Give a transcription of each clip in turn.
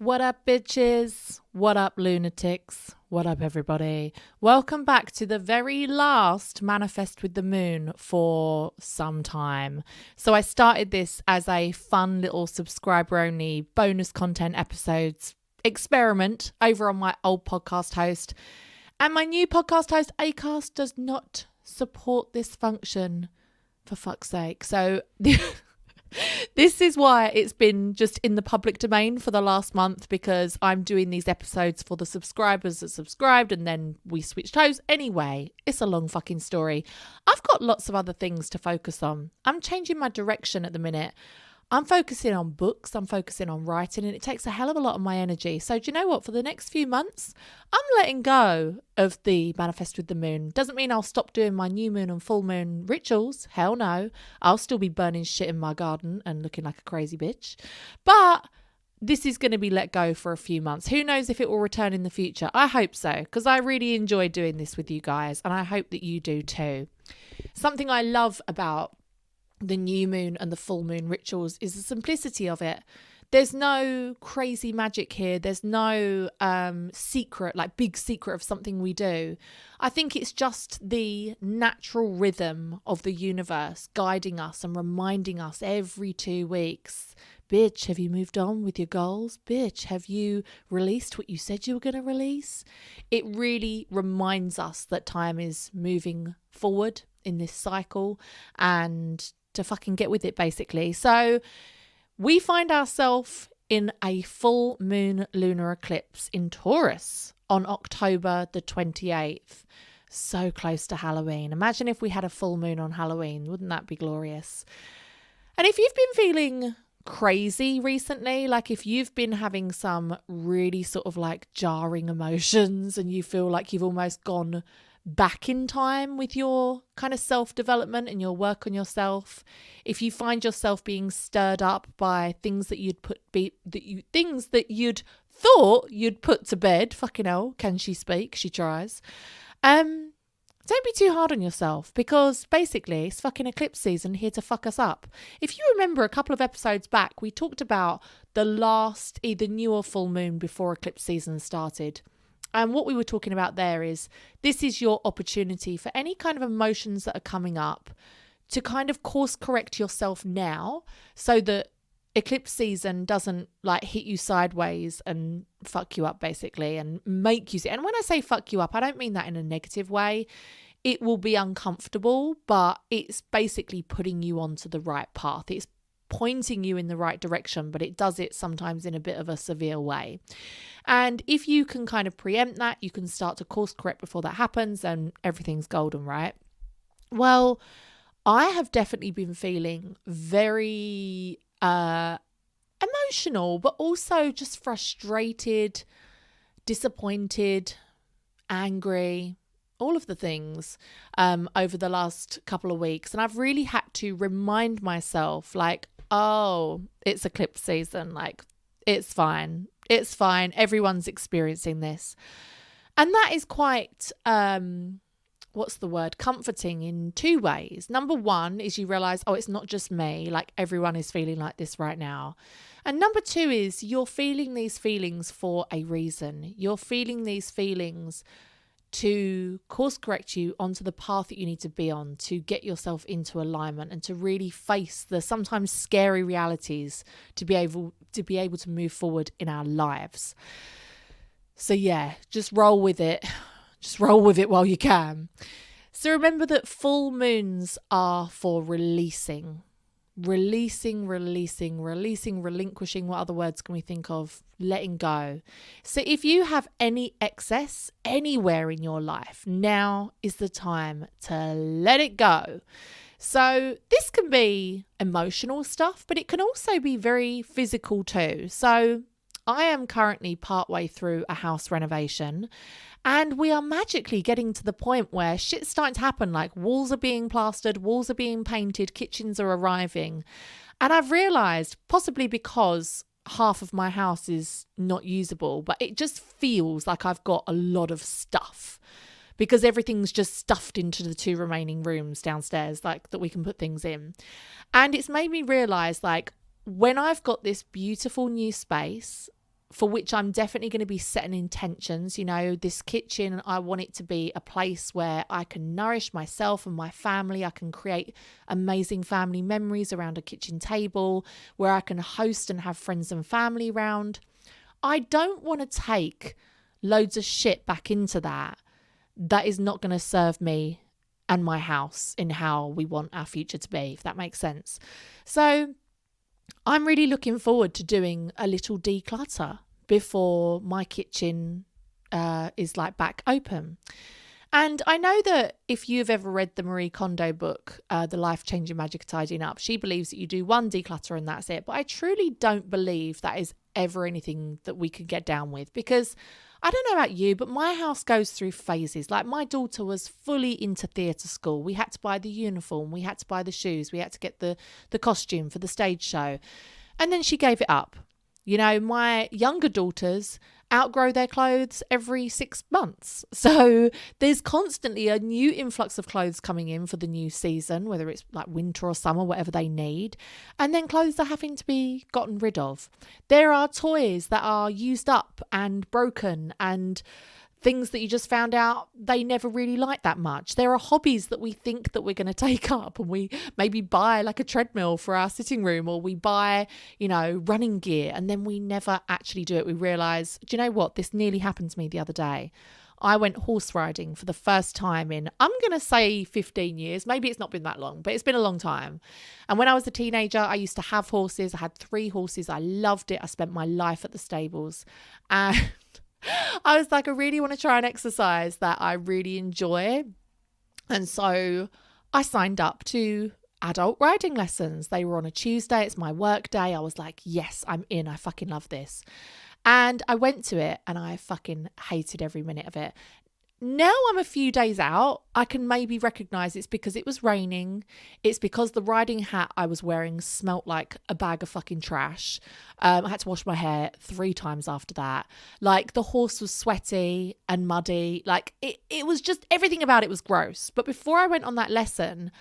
What up, bitches? What up, lunatics? What up, everybody? Welcome back to the very last Manifest with the Moon for some time. So I started this as a fun little subscriber-only bonus content episodes experiment over on my old podcast host. And my new podcast host, Acast, does not support this function, for fuck's sake. So this is why it's been just in the public domain for the last month, because I'm doing these episodes for the subscribers that subscribed and then we switched hosts. Anyway, it's a long fucking story. I've got lots of other things to focus on. I'm changing my direction at the minute. I'm focusing on books, I'm focusing on writing, and it takes a hell of a lot of my energy. So do you know what? For the next few months, I'm letting go of the Manifest with the Moon. Doesn't mean I'll stop doing my new moon and full moon rituals. Hell no. I'll still be burning shit in my garden and looking like a crazy bitch. But this is going to be let go for a few months. Who knows if it will return in the future? I hope so, because I really enjoy doing this with you guys, and I hope that you do too. Something I love about the new moon and the full moon rituals is the simplicity of it. There's no crazy magic here. There's no secret, like big secret of something we do. I think it's just the natural rhythm of the universe guiding us and reminding us every 2 weeks. Bitch, have you moved on with your goals? Bitch, have you released what you said you were going to release? It really reminds us that time is moving forward in this cycle and to fucking get with it, basically. So we find ourselves in a full moon lunar eclipse in Taurus on October the 28th. So close to Halloween. Imagine if we had a full moon on Halloween. Wouldn't that be glorious? And if you've been feeling crazy recently, like if you've been having some really sort of like jarring emotions and you feel like you've almost gone back in time with your kind of self-development and your work on yourself, if you find yourself being stirred up by things that you'd thought you'd put to bed, fucking hell, can she speak? She tries. Don't be too hard on yourself, because basically it's fucking eclipse season here to fuck us up. If you remember a couple of episodes back, we talked about the last either new or full moon before eclipse season started. And what we were talking about there is this is your opportunity for any kind of emotions that are coming up to kind of course correct yourself now, so that eclipse season doesn't like hit you sideways and fuck you up, basically, and make you see. And when I say fuck you up, I don't mean that in a negative way. It will be uncomfortable, but it's basically putting you onto the right path. It's pointing you in the right direction, but it does it sometimes in a bit of a severe way. And if you can kind of preempt that, you can start to course correct before that happens, and everything's golden, right? Well, I have definitely been feeling very emotional, but also just frustrated, disappointed, angry, all of the things over the last couple of weeks. And I've really had to remind myself, like, oh, it's eclipse season. Like, it's fine. It's fine. Everyone's experiencing this. And that is quite, comforting in two ways. Number one is you realize, oh, it's not just me. Like, everyone is feeling like this right now. And number two is you're feeling these feelings for a reason. You're feeling these feelings to course correct you onto the path that you need to be on, to get yourself into alignment and to really face the sometimes scary realities to be able to move forward in our lives. So yeah, just roll with it. Just roll with it while you can. So remember that full moons are for releasing, relinquishing. What other words can we think of? Letting go. So if you have any excess anywhere in your life, now is the time to let it go. So this can be emotional stuff, but it can also be very physical too. So I am currently partway through a house renovation, and we are magically getting to the point where shit's starting to happen. Like, walls are being plastered, walls are being painted, kitchens are arriving. And I've realized, possibly because half of my house is not usable, but it just feels like I've got a lot of stuff because everything's just stuffed into the 2 remaining rooms downstairs, like, that we can put things in. And it's made me realize, like, when I've got this beautiful new space for which I'm definitely going to be setting intentions. You know, this kitchen, I want it to be a place where I can nourish myself and my family. I can create amazing family memories around a kitchen table, where I can host and have friends and family around. I don't want to take loads of shit back into that is not going to serve me and my house in how we want our future to be, if that makes sense. So I'm really looking forward to doing a little declutter before my kitchen is like back open. And I know that if you've ever read the Marie Kondo book, The Life-Changing Magic of Tidying Up, she believes that you do one declutter and that's it. But I truly don't believe that is ever anything that we could get down with, because I don't know about you, but my house goes through phases. Like, my daughter was fully into theatre school. We had to buy the uniform. We had to buy the shoes. We had to get the costume for the stage show. And then she gave it up. You know, my younger daughters outgrow their clothes every 6 months. So there's constantly a new influx of clothes coming in for the new season, whether it's like winter or summer, whatever they need. And then clothes are having to be gotten rid of. There are toys that are used up and broken, and things that you just found out they never really like that much. There are hobbies that we think that we're going to take up, and we maybe buy like a treadmill for our sitting room, or we buy, you know, running gear, and then we never actually do it. We realise, do you know what? This nearly happened to me the other day. I went horse riding for the first time in, I'm going to say 15 years. Maybe it's not been that long, but it's been a long time. And when I was a teenager, I used to have horses. I had 3 horses. I loved it. I spent my life at the stables. And I was like, I really want to try an exercise that I really enjoy. And so I signed up to adult riding lessons. They were on a Tuesday. It's my work day. I was like, yes, I'm in. I fucking love this. And I went to it and I fucking hated every minute of it. Now I'm a few days out, I can maybe recognise it's because it was raining. It's because the riding hat I was wearing smelt like a bag of fucking trash. I had to wash my hair 3 times after that. Like, the horse was sweaty and muddy. Like, it was just, everything about it was gross. But before I went on that lesson,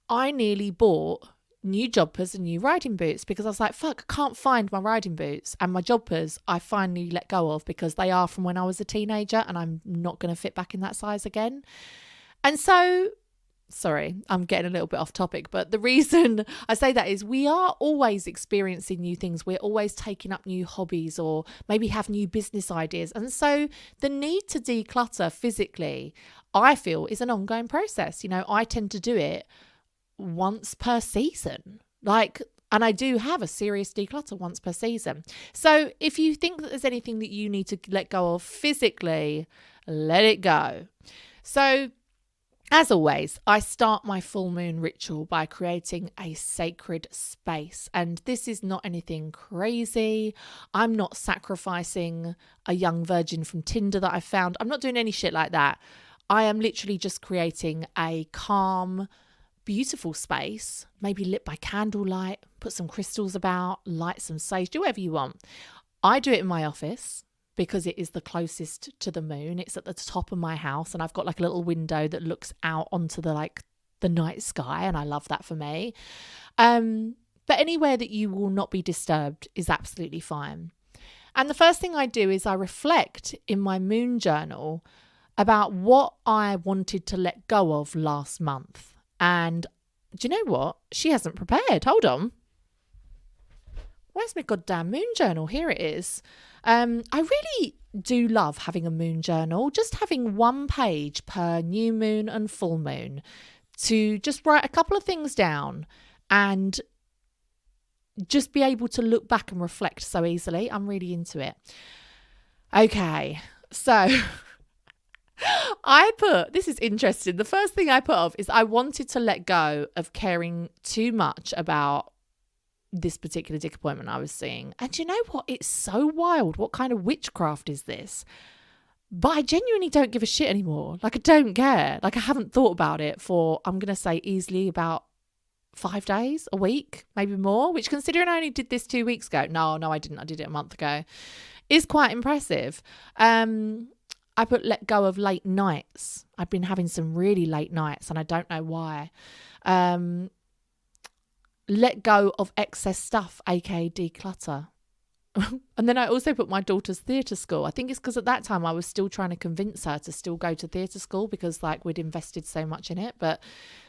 I nearly bought new joggers and new riding boots, because I was like, fuck, I can't find my riding boots, and my joggers I finally let go of because they are from when I was a teenager and I'm not going to fit back in that size again. And so, sorry, I'm getting a little bit off topic, but the reason I say that is we are always experiencing new things. We're always taking up new hobbies, or maybe have new business ideas. And so the need to declutter physically, I feel, is an ongoing process. You know, I tend to do it once per season, and I do have a serious declutter once per season. So if you think that there's anything that you need to let go of physically, let it go. So as always, I start my full moon ritual by creating a sacred space. And this is not anything crazy. I'm not sacrificing a young virgin from Tinder that I found. I'm not doing any shit like that. I am literally just creating a calm, beautiful space, maybe lit by candlelight, put some crystals about, light some sage, do whatever you want. I do it in my office because it is the closest to the moon. It's at the top of my house, and I've got like a little window that looks out onto the night sky, and I love that for me. But anywhere that you will not be disturbed is absolutely fine. And the first thing I do is I reflect in my moon journal about what I wanted to let go of last month. And do you know what? She hasn't prepared. Hold on. Where's my goddamn moon journal? Here it is. I really do love having a moon journal, just having 1 page per new moon and full moon to just write a couple of things down and just be able to look back and reflect so easily. I'm really into it. Okay, so this is interesting. The first thing I put off is I wanted to let go of caring too much about this particular dick appointment I was seeing. And you know what? It's so wild. What kind of witchcraft is this? But I genuinely don't give a shit anymore. Like, I don't care. Like, I haven't thought about it for, I'm going to say, easily about 5 days, a week, maybe more, which, considering I only did this 2 weeks ago. No, I didn't. I did it a month ago. Is quite impressive. I put let go of late nights. I've been having some really late nights and I don't know why. Let go of excess stuff, aka declutter. and then I also put my daughter's theatre school. I think it's because at that time I was still trying to convince her to still go to theatre school because like we'd invested so much in it, but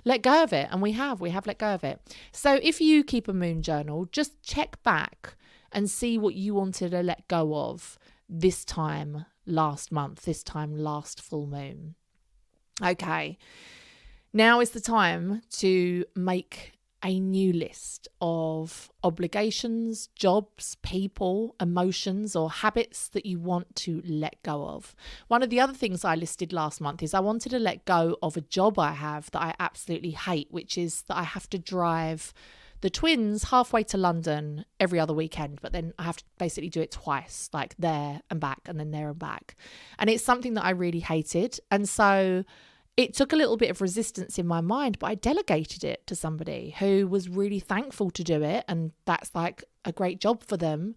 let go of it. And we have let go of it. So if you keep a moon journal, just check back and see what you wanted to let go of this time last month, this time last full moon. Okay. Now is the time to make a new list of obligations, jobs, people, emotions, or habits that you want to let go of. One of the other things I listed last month is I wanted to let go of a job I have that I absolutely hate, which is that I have to drive the twins halfway to London every other weekend, but then I have to basically do it twice, like there and back and then there and back. And it's something that I really hated. And so it took a little bit of resistance in my mind, but I delegated it to somebody who was really thankful to do it. And that's like a great job for them.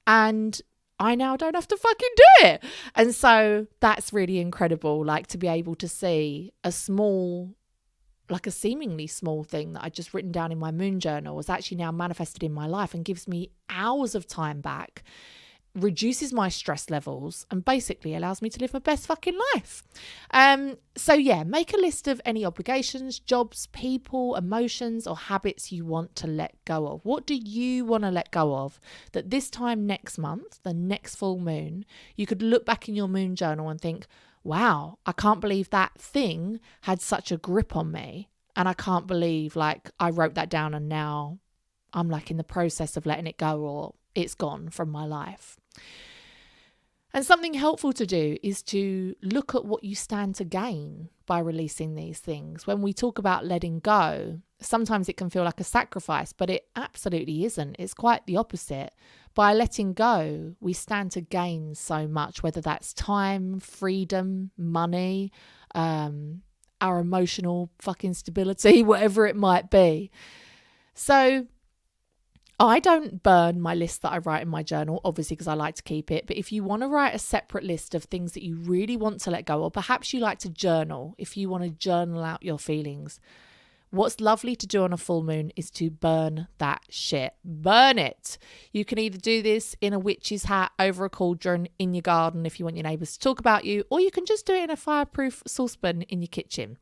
And I now don't have to fucking do it. And so that's really incredible, like to be able to see a seemingly small thing that I'd just written down in my moon journal was actually now manifested in my life and gives me hours of time back, reduces my stress levels, and basically allows me to live my best fucking life. So yeah, make a list of any obligations, jobs, people, emotions, or habits you want to let go of. What do you want to let go of that this time next month, the next full moon, you could look back in your moon journal and think, wow, I can't believe that thing had such a grip on me. And I can't believe like I wrote that down and now I'm like in the process of letting it go, or it's gone from my life. And something helpful to do is to look at what you stand to gain by releasing these things. When we talk about letting go, sometimes it can feel like a sacrifice, but it absolutely isn't. It's quite the opposite. By letting go, we stand to gain so much, whether that's time, freedom, money, our emotional fucking stability, whatever it might be. So I don't burn my list that I write in my journal, obviously, because I like to keep it. But if you want to write a separate list of things that you really want to let go, or perhaps you like to journal, if you want to journal out your feelings, what's lovely to do on a full moon is to burn that shit. Burn it. You can either do this in a witch's hat over a cauldron in your garden if you want your neighbours to talk about you, or you can just do it in a fireproof saucepan in your kitchen.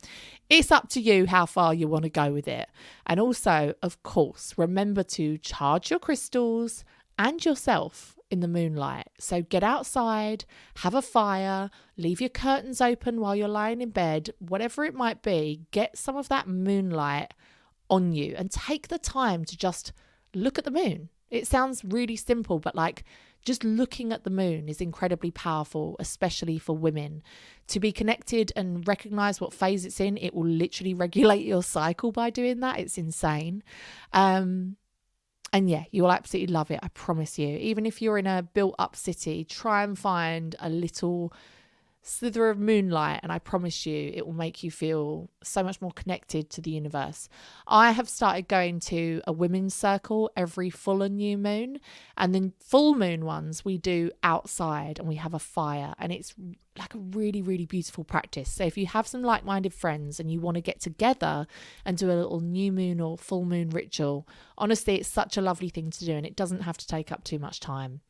It's up to you how far you want to go with it. And also, of course, remember to charge your crystals and yourself in the moonlight. So get outside, have a fire, leave your curtains open while you're lying in bed, whatever it might be, get some of that moonlight on you and take the time to just look at the moon. It sounds really simple, but like just looking at the moon is incredibly powerful, especially for women. To be connected and recognize what phase it's in, it will literally regulate your cycle by doing that. It's insane. And yeah, you will absolutely love it. I promise you. Even if you're in a built up city, try and find a little slither of moonlight, and I promise you it will make you feel so much more connected to the universe. I have started going to a women's circle every full and new moon, and then full moon ones we do outside and we have a fire, and it's like a really, really beautiful practice. So if you have some like-minded friends and you want to get together and do a little new moon or full moon ritual, honestly, it's such a lovely thing to do, and it doesn't have to take up too much time.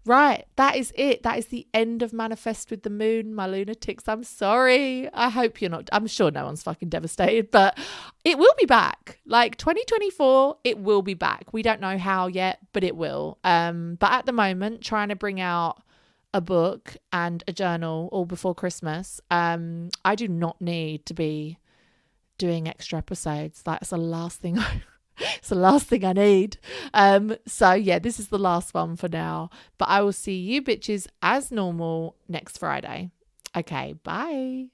Right, that is it. That is the end of Manifest with the Moon, my lunatics. I'm sorry. I hope you're not. I'm sure no one's fucking devastated, but it will be back. Like 2024, it will be back. We don't know how yet, but it will. But at the moment, trying to bring out a book and a journal all before Christmas, I do not need to be doing extra episodes. That's the last thing it's the last thing I need. So yeah, this is the last one for now. But I will see you bitches as normal next Friday. Okay, bye.